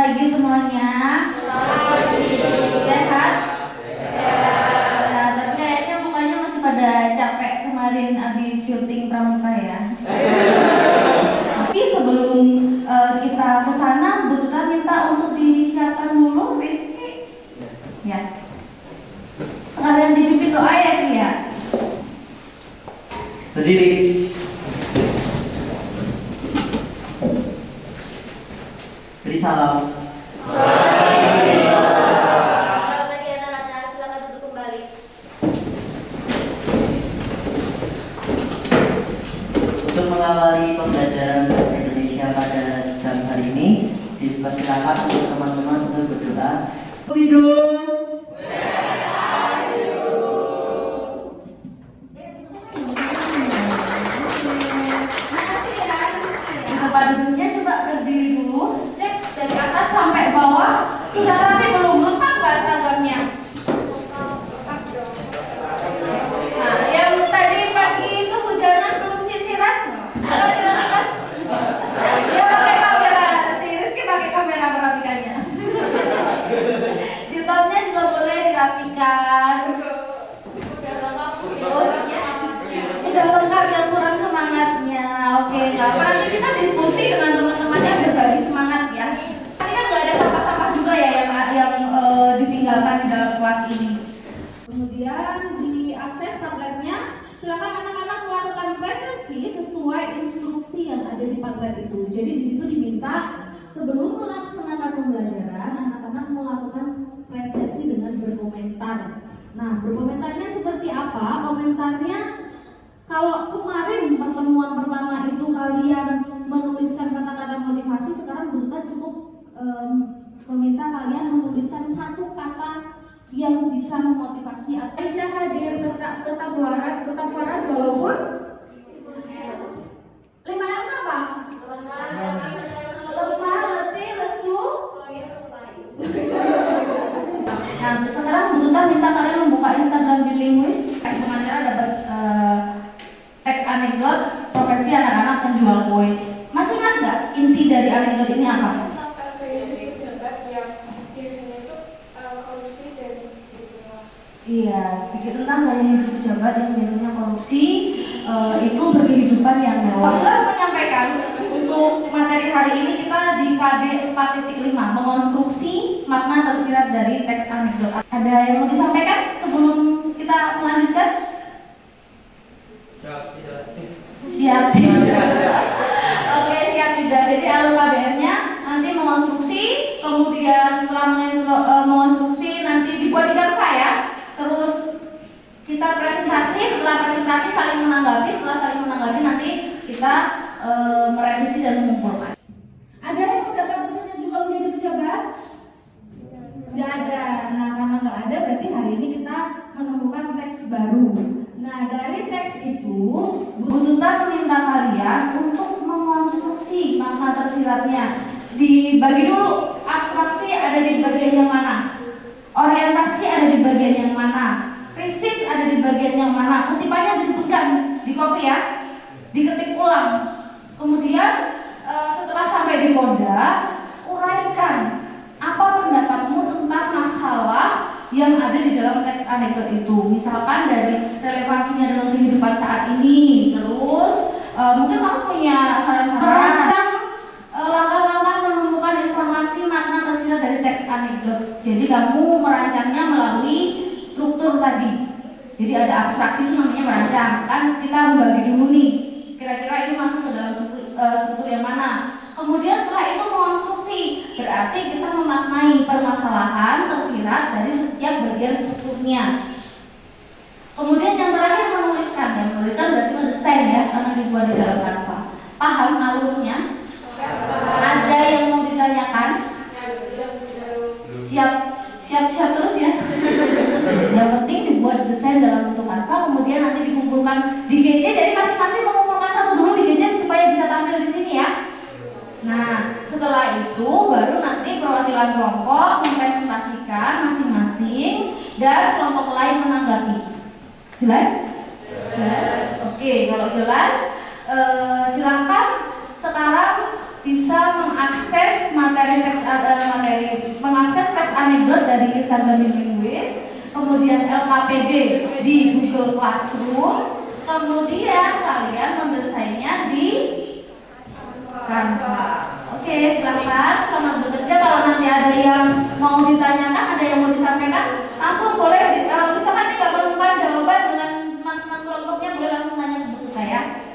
pagi semuanya. Sehat? Nah, tapi kayaknya mukanya masih pada capek kemarin habis syuting pramuka ya. Tapi sebelum kita ke sana, Bu Tuta minta untuk disiapkan dulu Rizky. Ya. Sekalian dipimpin doa ya, Ki ya. Berdiri. Beri salam. Bagi anak-anak silakan duduk kembali. Untuk mengawali pembelajaran bahasa Indonesia pada jam hari ini, dipersilakan untuk teman-teman untuk berdoa. Hidup. Duduknya coba berdiri dulu, cek dari atas sampai bawah sudah rapi belum, lengkap nggak seragamnya? Nah, yang tadi pagi itu hujanan belum sisiran, kalau dirapikan, dia pakai kamera, si Rizky pakai kamera merapikannya. Jilbabnya juga boleh dirapikan. Udah lengkap, yang kurang semangatnya. Oke, nggak apa, nanti kita diskusi dengan teman-temannya berbagi semangat ya. Nanti kan nggak ada sampah-sampah juga ya yang ditinggalkan di dalam kelas ini. Kemudian di akses Padletnya, silakan anak-anak melakukan presensi sesuai instruksi yang ada di Padlet itu. Jadi di situ diminta sebelum melaksanakan pembelajaran, anak-anak melakukan presensi dengan berkomentar. Nah, berkomentarnya seperti apa? Komentarnya, kalau kemarin pertemuan pertama itu kalian menuliskan kata-kata motivasi, sekarang Bu Tuta cukup meminta kalian menuliskan satu kata yang bisa memotivasi. Aisyah hadir, tetap waras walaupun 5M apa? Lemah, letih, lesu. Nah, sekarang Bu Tuta bisa kalian membuka Instagram di Linguis. Pengacara dapat teks anekdot profesi anak-anak penjual kue. Masih ingat nggak inti dari anekdot ini apa? Pejabat yang biasanya itu korupsi dan Iya, pikir tentang gaya hidup pejabat yang biasanya korupsi itu berkehidupan yang mewah. Kita menyampaikan untuk materi hari ini kita di KD 4.5 mengonstruksi makna tersirat dari teks anekdot. Ada yang mau disampaikan sebelum kita melanjutkan? Siap. Oke, siap tidak. Jadi alur KBM-nya nanti mengonstruksi, kemudian setelah mengonstruksi nanti dibuat di Canva ya. Terus kita presentasi, setelah presentasi saling menanggapi, setelah saling menanggapi nanti kita merevisi dan mengumpulkan. Ada yang mendapat dosennya juga menjadi pejabat? Nggak ada. Nah, karena nggak ada berarti hari ini kita menemukan teks baru. Nah, dari teks itu Bu Tuta meminta kalian untuk mengonstruksi makna tersiratnya. Dibagi dulu, abstraksi ada di bagian yang mana, orientasi ada di bagian yang mana, krisis ada di bagian yang mana. Kutipannya disebutkan di copy ya, diketik ulang. Kemudian setelah sampai di koda, uraikan apa pendapatmu tentang masalah yang ada di dalam teks anekdot itu. Misalkan dari relevansinya dengan kehidupan saat ini. Terus mungkin kamu punya saran-saran merancang langkah-langkah menemukan informasi makna tersirat dari teks anekdot. Jadi kamu merancangnya melalui struktur tadi. Jadi ada abstraksi itu namanya merancang. Kan kita membagi dulu nih, kira-kira ini masuk ke dalam struktur yang mana. Kemudian setelah itu mengonstruksi, berarti kita memaknai permasalahan tersirat dari setiap bagian strukturnya. Kemudian yang terakhir menuliskan. Yang menuliskan berarti mendesain ya, karena dibuat di dalam Canva. Paham alurnya? Ada yang mau ditanyakan? Siap terus ya. Yang penting dibuat desain dalam bentuk Canva, kemudian nanti dikumpulkan di GC. Jadi masing-masing mengumpulkan satu dulu di GC supaya bisa tampil di sini ya. Nah, setelah itu baru nanti perwakilan kelompok mempresentasikan masing-masing dan kelompok lain menanggapi. Jelas? Jelas. Oke, kalau jelas silakan sekarang bisa mengakses materi teks anekdot dari Instagram Linguis, kemudian LKPD di Google Classroom, kemudian kalian mendesainnya di Canva. Oke, silakan, selamat bekerja. Kalau nanti ada yang mau ditanyakan, ada yang mau disampaikan, langsung boleh. Misalkan nggak menemukan jawaban dengan teman-teman kelompoknya, boleh langsung tanya ke buku saya.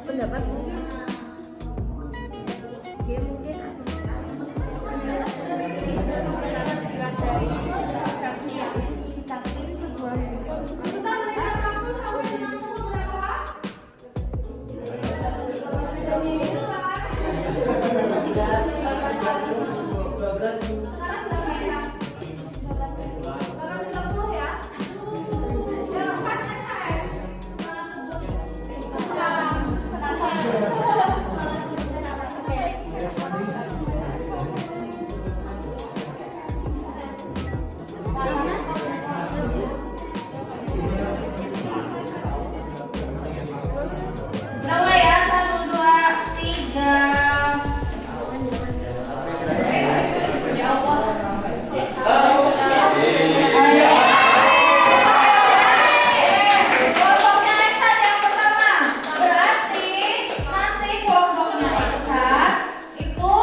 Pendapat dia mungkin surat dari saksi yang dicatat sebuah Kita berikan waktu sampai dengan pukul berapa? 8.30 ya. Ya, kan SKS. Mulai ya, 1, 2, 3. Ya Allah. Kelompoknya Eksat yang pertama. Berarti nanti kelompoknya Eksat itu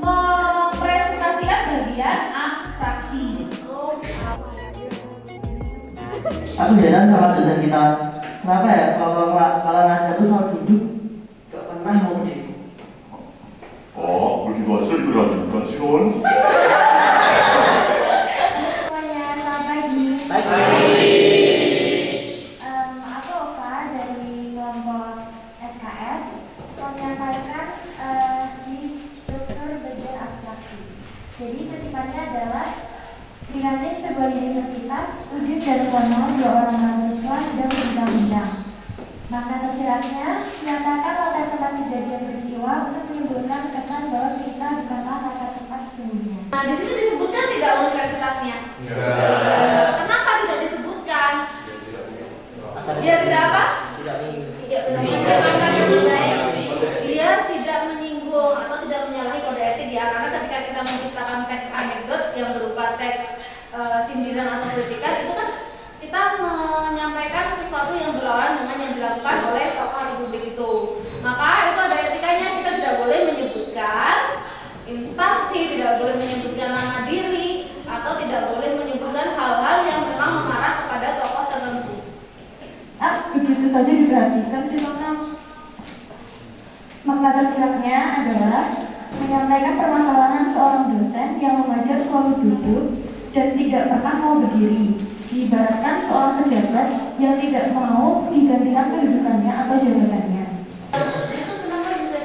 mempresentasikan bagian abstraksi. Aku heran sama dosen kita. Kenapa ya kalau ngajar tuh selalu duduk, gak pernah mau berdiri. begitu aja diberhasilkan sih kawan. Semuanya, selamat pagi. Pagi. Aku Ova dari kelompok SKS menyampaikan di struktur bagian abstraksi. Jadi kutipannya adalah Dikatakan sebuah universitas, Udin dan Sono, 2 orang mahasiswa sedang berbincang-bincang. Makna tersiratnya menyatakan latar tempat kejadian peristiwa untuk menimbulkan kesan bahwa kita bukanlah latar tempat sesungguhnya. Nah, di sini disebutkan tidak universitasnya. Kenapa tidak disebutkan? Dia tidak apa? Dia tidak menyinggung atau tidak menyalahi kode etik ya, karena ketika kita menciptakan teks anekdot yang berupa teks sindiran atau kritikan, itu kan kita menyampaikan sesuatu yang berlawanan dengan yang dilakukan oleh tokoh republik itu. Maka itu ada etikanya, kita tidak boleh menyebutkan instansi, tidak boleh menyebutkan nama diri, atau tidak boleh menyebutkan hal-hal yang memang mengarah kepada tokoh tertentu. Begitu saja diperhatikan sih Nona. Makna tersiratnya adalah menyampaikan permasalahan seorang dosen yang mengajar selalu duduk dan tidak pernah mau berdiri. Diibaratkan seorang pejabat yang tidak mau digantikan kedudukannya atau jabatannya. itu kenapa bisa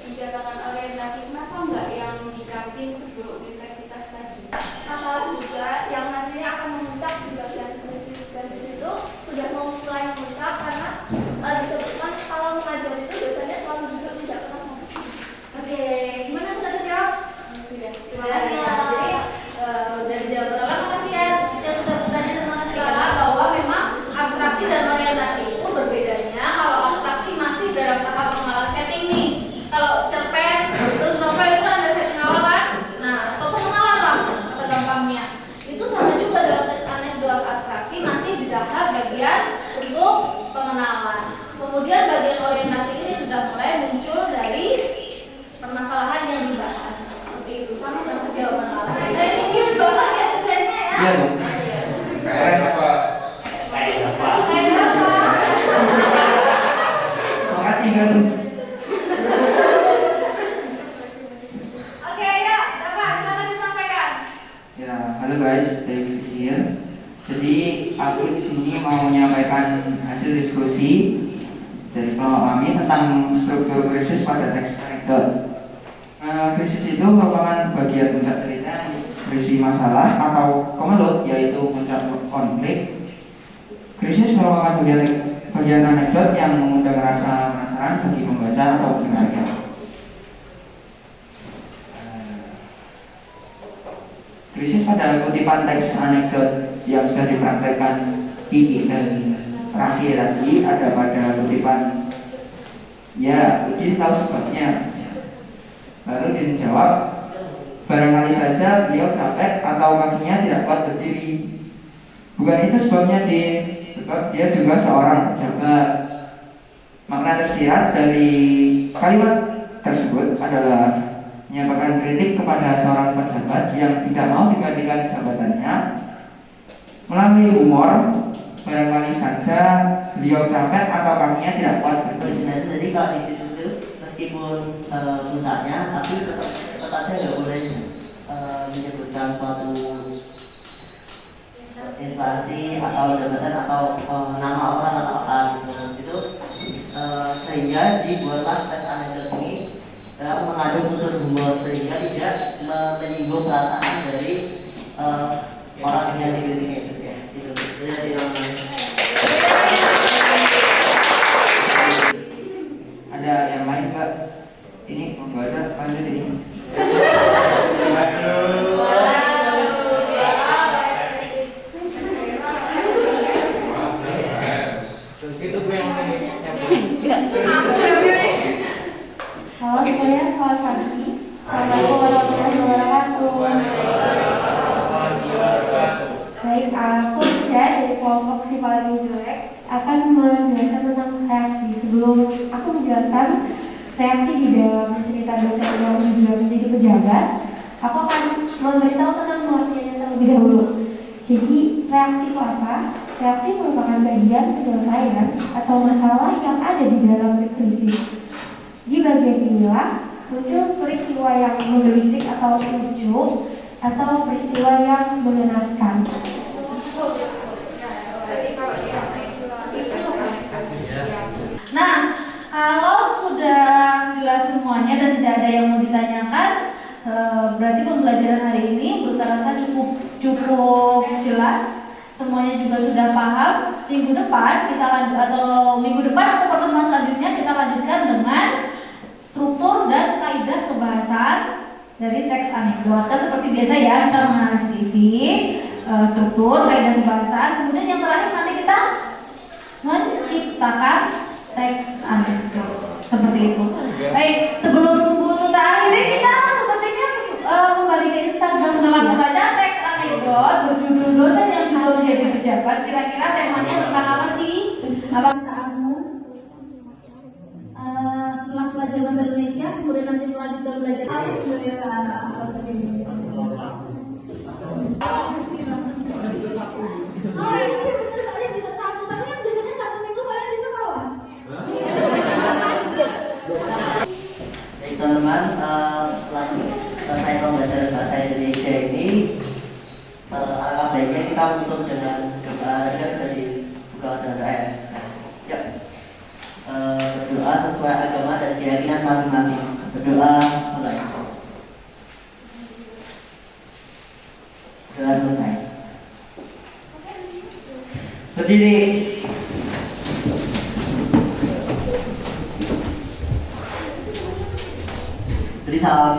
dijadikan orientasi? Kenapa enggak yang di kantin sebelum universitas tadi? Masalah juga yang nantinya akan memuncak di bagian kritis, dan di situ sudah mau mulai memuncak karena disebutkan kalau mengajar itu biasanya selalu duduk, tidak pernah mau berdiri. Oke, gimana sudah terjawab? Sudah. Terima kasih ya. Jadi udah dijawab berapa? Makasih ya yang sudah bertanya. Terima kasih ya, bahwa memang abstraksi dan orientasi itu berbedanya. Kalau abstraksi masih dalam tahap pengenalan setting nih. Kalau cerpen terus novel itu kan ada setting awal kan? Nah, atau pengenalan lah kata gampangnya. Itu sama juga dalam teks anekdot abstraksi masih di tahap bagian untuk pengenalan. Kemudian bagian orientasi ini sudah mulai muncul dari permasalahan yang dibahas. Seperti itu, sama jawaban lain. Ini cute banget ya desainnya ya. Iya dong. Keren apa? Kayak apa? Makasih kan. Oke ya, Bapak silakan disampaikan. Ya, halo guys, dari Visir. Jadi aku di sini mau menyampaikan hasil diskusi dari kelompok kami tentang struktur krisis pada teks anekdot. Krisis itu merupakan bagian puncak cerita yang berisi masalah atau kemelut, yaitu puncak konflik. Krisis merupakan bagian anekdot yang mengundang rasa penasaran bagi pembaca atau pendengarnya. Krisis pada kutipan teks anekdot yang sudah dipraktekkan Kiki dan Raffi tadi ada pada kutipan ya, Uji tahu sebabnya. Lalu dia jawab, barangkali saja beliau capek atau kakinya tidak kuat berdiri. Bukan itu sebabnya, sebab dia juga seorang pejabat. Makna tersirat dari kalimat tersebut adalah menyampaikan kritik kepada seorang pejabat yang tidak mau digantikan jabatannya melalui humor. Barangkali saja beliau capek atau kakinya tidak kuat berdiri. Jadi kalau di situ meskipun puncaknya, tapi tetap saja nggak boleh menyebutkan suatu instansi atau jabatan atau nama orang atau apa gitu. Sehingga dibuatlah teks anekdot ini mengandung unsur humor sehingga tidak menyinggung perasaan dari orang yang dikritik itu ya. Ada yang lain Pak? Ini monggo ada lanjut ini. Halo semuanya, selamat pagi. Assalamualaikum warahmatullahi wabarakatuh. Baik, aku Ida dari kelompok si paling jelek akan menjelaskan tentang reaksi. Sebelum aku menjelaskan reaksi di dalam cerita dosen yang juga menjadi pejabat, aku akan memberitahu tentang pengertiannya terlebih dahulu. Jadi, reaksi itu apa? Reaksi merupakan bagian penyelesaian atau masalah yang ada di dalam krisis. Di bagian inilah muncul peristiwa yang menggelitik atau lucu atau peristiwa yang mengenaskan. Nah, kalau sudah jelas semuanya dan tidak ada yang mau ditanyakan, berarti pembelajaran hari ini berterasa cukup jelas. Semuanya juga sudah paham. Minggu depan atau pertemuan selanjutnya kita lanjutkan dengan struktur dan kaidah kebahasaan dari teks anekdot. Kan seperti biasa ya, kita menganalisis isi, struktur, kaidah kebahasaan. Kemudian yang terakhir nanti kita menciptakan teks anekdot. Seperti itu. Baik, sebelum Bu Tuta akhiri, kita sepertinya kembali ke Instagram dalam membaca teks anekdot berjudul dosen yang juga menjadi pejabat. Kira-kira temanya tentang apa sih? Apa kamu? Setelah belajar bahasa Indonesia, kemudian nanti melanjutkan belajar Oh, ini sih bener soalnya bisa Sabtu, tapi kan biasanya Sabtu Minggu kalian di sekolah. Jadi teman-teman, setelah selesai pembelajaran bahasa Indonesia ini, alangkah baiknya kita tutup dengan doa. Kita sudah dibuka dengan doa ya. Ya. Berdoa sesuai agama dan keyakinan masing-masing. Berdoa mulai. Doa selesai. Berdiri. Beri salam.